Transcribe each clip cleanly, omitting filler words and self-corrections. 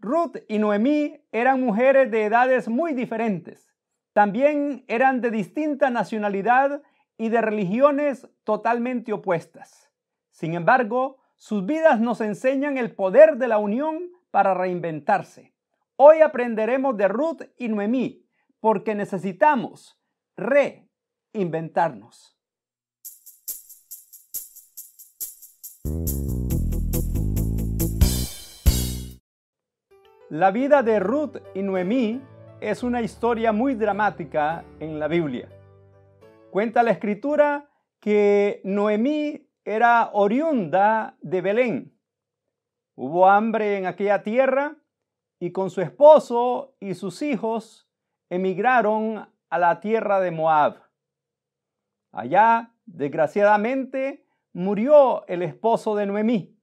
Ruth y Noemí eran mujeres de edades muy diferentes. También eran de distinta nacionalidad y de religiones totalmente opuestas. Sin embargo, sus vidas nos enseñan el poder de la unión para reinventarse. Hoy aprenderemos de Ruth y Noemí porque necesitamos reinventarnos. La vida de Ruth y Noemí es una historia muy dramática en la Biblia. Cuenta la Escritura que Noemí era oriunda de Belén. Hubo hambre en aquella tierra y con su esposo y sus hijos emigraron a la tierra de Moab. Allá, desgraciadamente, murió el esposo de Noemí.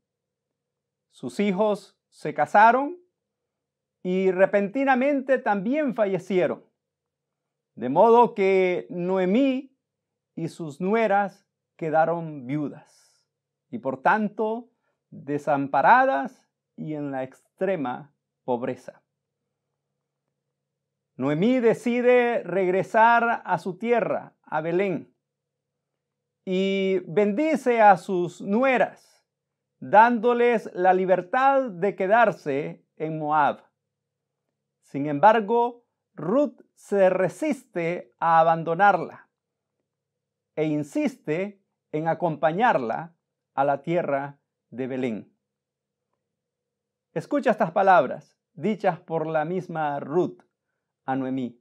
Sus hijos se casaron y repentinamente también fallecieron. De modo que Noemí y sus nueras quedaron viudas y por tanto desamparadas y en la extrema pobreza. Noemí decide regresar a su tierra, a Belén, y bendice a sus nueras, dándoles la libertad de quedarse en Moab. Sin embargo, Ruth se resiste a abandonarla e insiste en acompañarla a la tierra de Belén. Escucha estas palabras dichas por la misma Ruth a Noemí.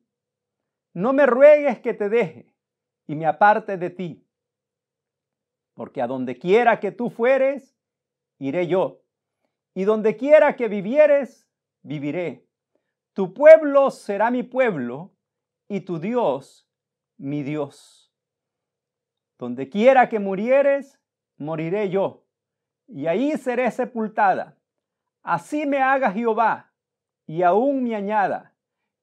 No me ruegues que te deje y me aparte de ti, porque a donde quiera que tú fueres, iré yo, y donde quiera que vivieres, viviré. Tu pueblo será mi pueblo y tu Dios mi Dios. Donde quiera que murieres, moriré yo, y ahí seré sepultada. Así me haga Jehová, y aún me añada,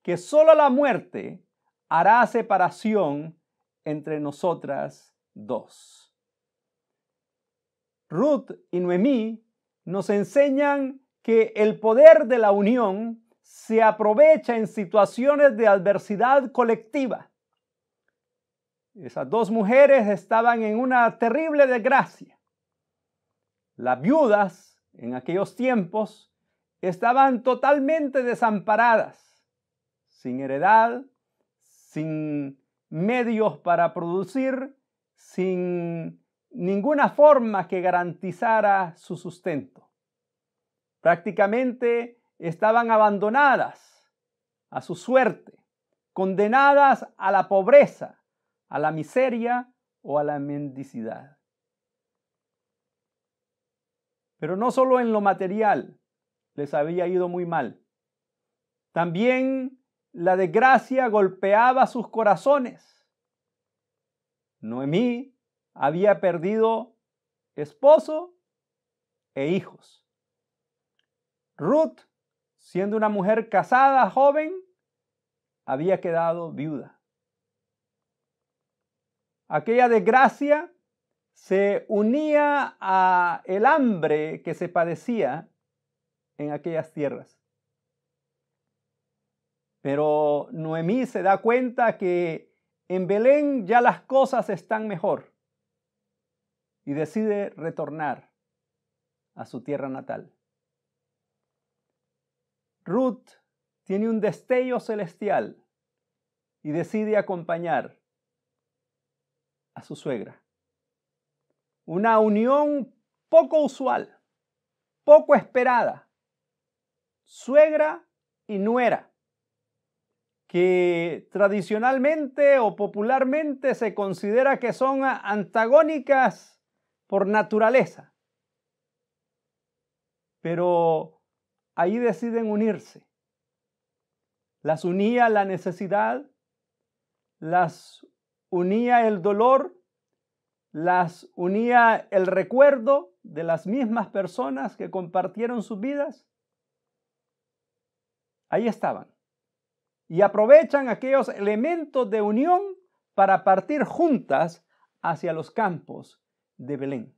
que solo la muerte hará separación entre nosotras dos. Ruth y Noemí nos enseñan que el poder de la unión se aprovecha en situaciones de adversidad colectiva. Esas dos mujeres estaban en una terrible desgracia. Las viudas en aquellos tiempos estaban totalmente desamparadas, sin heredad, sin medios para producir, sin ninguna forma que garantizara su sustento. Prácticamente estaban abandonadas a su suerte, condenadas a la pobreza, a la miseria o a la mendicidad. Pero no solo en lo material les había ido muy mal. También la desgracia golpeaba sus corazones. Noemí había perdido esposo e hijos. Ruth, siendo una mujer casada, joven, había quedado viuda. Aquella desgracia se unía a el hambre que se padecía en aquellas tierras. Pero Noemí se da cuenta que en Belén ya las cosas están mejor y decide retornar a su tierra natal. Ruth tiene un destello celestial y decide acompañar a su suegra. Una unión poco usual, poco esperada. Suegra y nuera, que tradicionalmente o popularmente se considera que son antagónicas por naturaleza. Pero ahí deciden unirse. Las unía la necesidad, las unía el dolor, las unía el recuerdo de las mismas personas que compartieron sus vidas. Ahí estaban. Y aprovechan aquellos elementos de unión para partir juntas hacia los campos de Belén.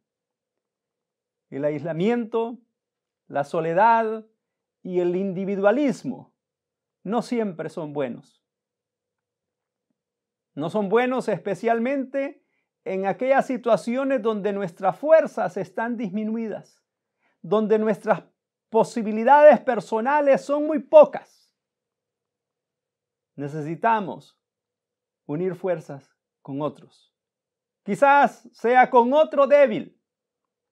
El aislamiento, la soledad, y el individualismo no siempre son buenos. No son buenos especialmente en aquellas situaciones donde nuestras fuerzas están disminuidas, donde nuestras posibilidades personales son muy pocas. Necesitamos unir fuerzas con otros. Quizás sea con otro débil,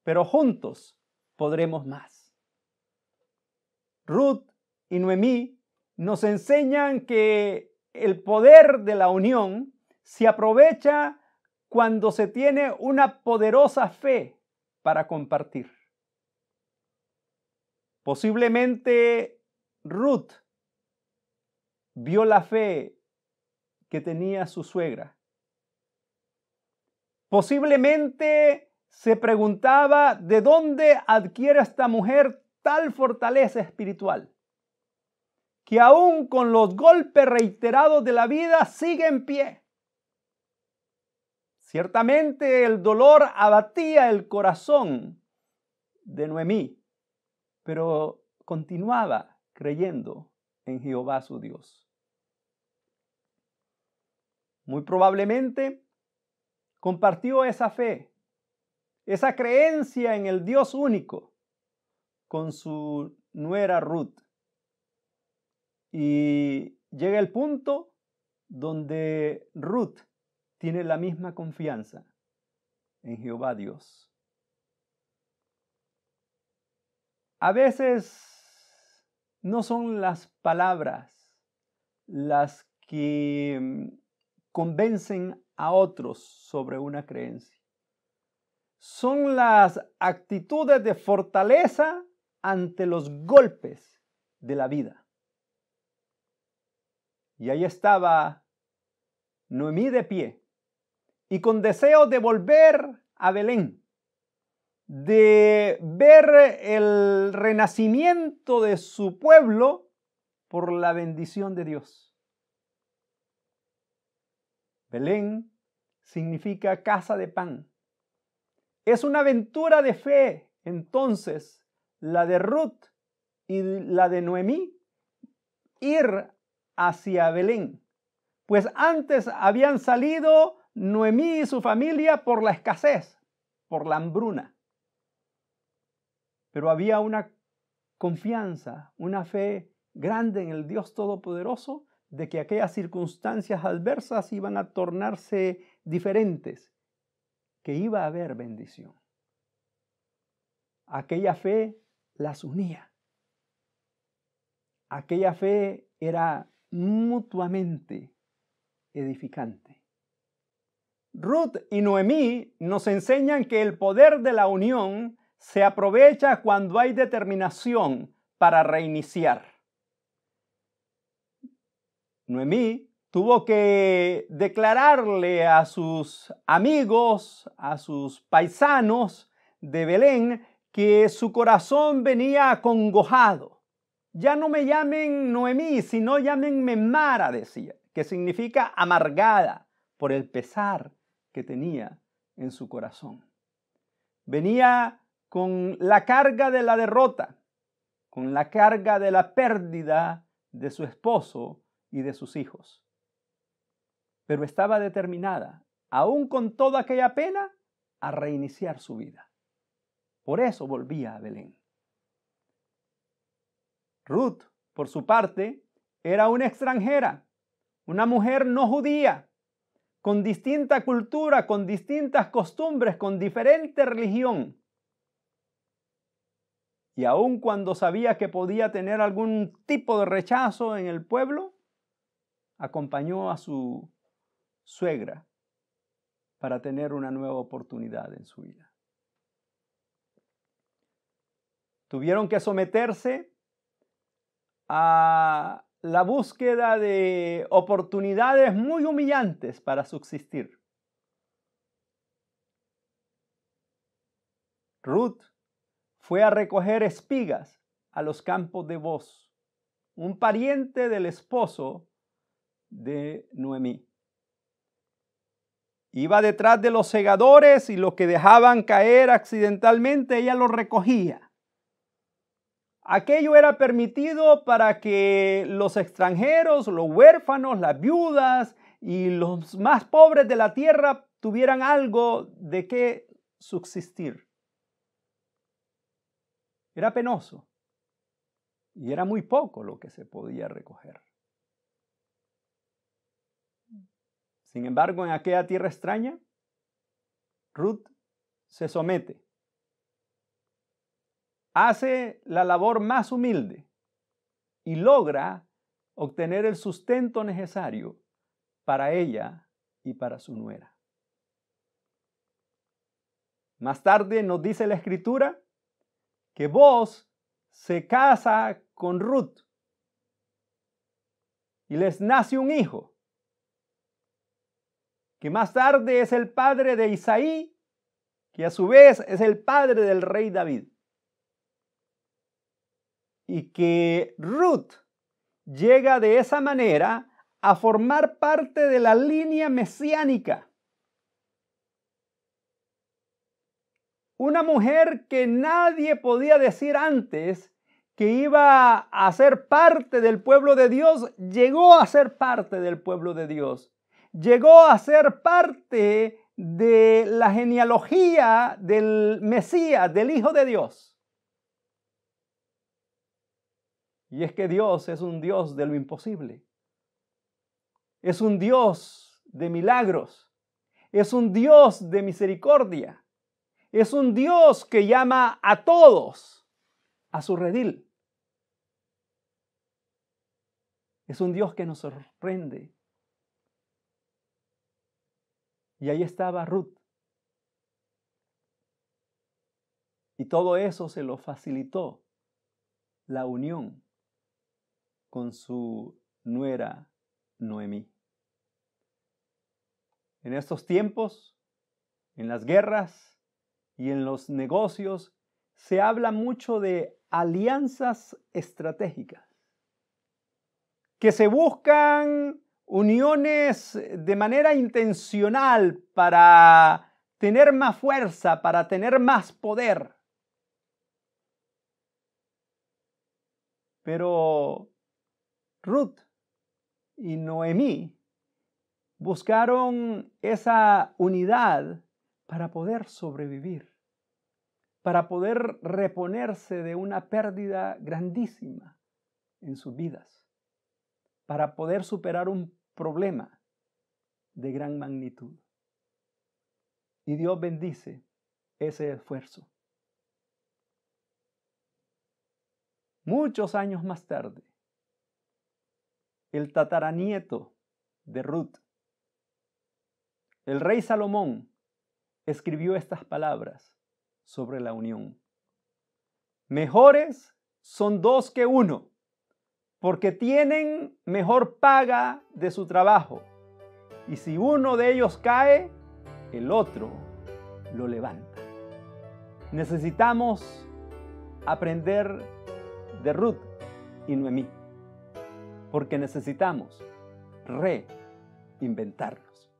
pero juntos podremos más. Ruth y Noemí nos enseñan que el poder de la unión se aprovecha cuando se tiene una poderosa fe para compartir. Posiblemente Ruth vio la fe que tenía su suegra. Posiblemente se preguntaba de dónde adquiere esta mujer tal fortaleza espiritual, que aún con los golpes reiterados de la vida sigue en pie. Ciertamente el dolor abatía el corazón de Noemí, pero continuaba creyendo en Jehová su Dios. Muy probablemente compartió esa fe, esa creencia en el Dios único con su nuera Ruth. Y llega el punto donde Ruth tiene la misma confianza en Jehová Dios. A veces no son las palabras las que convencen a otros sobre una creencia. Son las actitudes de fortaleza ante los golpes de la vida. Y ahí estaba Noemí de pie y con deseo de volver a Belén, de ver el renacimiento de su pueblo por la bendición de Dios. Belén significa casa de pan. Es una aventura de fe, entonces, la de Ruth y la de Noemí, ir hacia Belén. Pues antes habían salido Noemí y su familia por la escasez, por la hambruna. Pero había una confianza, una fe grande en el Dios Todopoderoso de que aquellas circunstancias adversas iban a tornarse diferentes, que iba a haber bendición. Aquella fe las unía. Aquella fe era mutuamente edificante. Ruth y Noemí nos enseñan que el poder de la unión se aprovecha cuando hay determinación para reiniciar. Noemí tuvo que declararle a sus amigos, a sus paisanos de Belén, que su corazón venía acongojado. Ya no me llamen Noemí, sino llámenme Mara, decía, que significa amargada por el pesar que tenía en su corazón. Venía con la carga de la derrota, con la carga de la pérdida de su esposo y de sus hijos. Pero estaba determinada, aún con toda aquella pena, a reiniciar su vida. Por eso volvía a Belén. Ruth, por su parte, era una extranjera, una mujer no judía, con distinta cultura, con distintas costumbres, con diferente religión. Y aun cuando sabía que podía tener algún tipo de rechazo en el pueblo, acompañó a su suegra para tener una nueva oportunidad en su vida. Tuvieron que someterse a la búsqueda de oportunidades muy humillantes para subsistir. Ruth fue a recoger espigas a los campos de Booz, un pariente del esposo de Noemí. Iba detrás de los segadores y lo que dejaban caer accidentalmente, ella lo recogía. aquello era permitido para que los extranjeros, los huérfanos, las viudas y los más pobres de la tierra tuvieran algo de qué subsistir. Era penoso y era muy poco lo que se podía recoger. Sin embargo, en aquella tierra extraña, Ruth se somete. Hace la labor más humilde y logra obtener el sustento necesario para ella y para su nuera. Más tarde nos dice la Escritura que Booz se casa con Ruth y les nace un hijo, que más tarde es el padre de Isaí, que a su vez es el padre del rey David. Y que Ruth llega de esa manera a formar parte de la línea mesiánica. Una mujer que nadie podía decir antes que iba a ser parte del pueblo de Dios, llegó a ser parte del pueblo de Dios. Llegó a ser parte de la genealogía del Mesías, del Hijo de Dios. Y es que Dios es un Dios de lo imposible. Es un Dios de milagros. Es un Dios de misericordia. Es un Dios que llama a todos a su redil. Es un Dios que nos sorprende. Y ahí estaba Ruth. Y todo eso se lo facilitó la unión con su nuera Noemí. En estos tiempos, en las guerras y en los negocios, se habla mucho de alianzas estratégicas, que se buscan uniones de manera intencional para tener más fuerza, para tener más poder. Pero Ruth y Noemí buscaron esa unidad para poder sobrevivir, para poder reponerse de una pérdida grandísima en sus vidas, para poder superar un problema de gran magnitud. Y Dios bendice ese esfuerzo. Muchos años más tarde, el tataranieto de Ruth, el rey Salomón, escribió estas palabras sobre la unión. Mejores son dos que uno, porque tienen mejor paga de su trabajo. Y si uno de ellos cae, el otro lo levanta. Necesitamos aprender de Ruth y Noemí, porque necesitamos reinventarnos.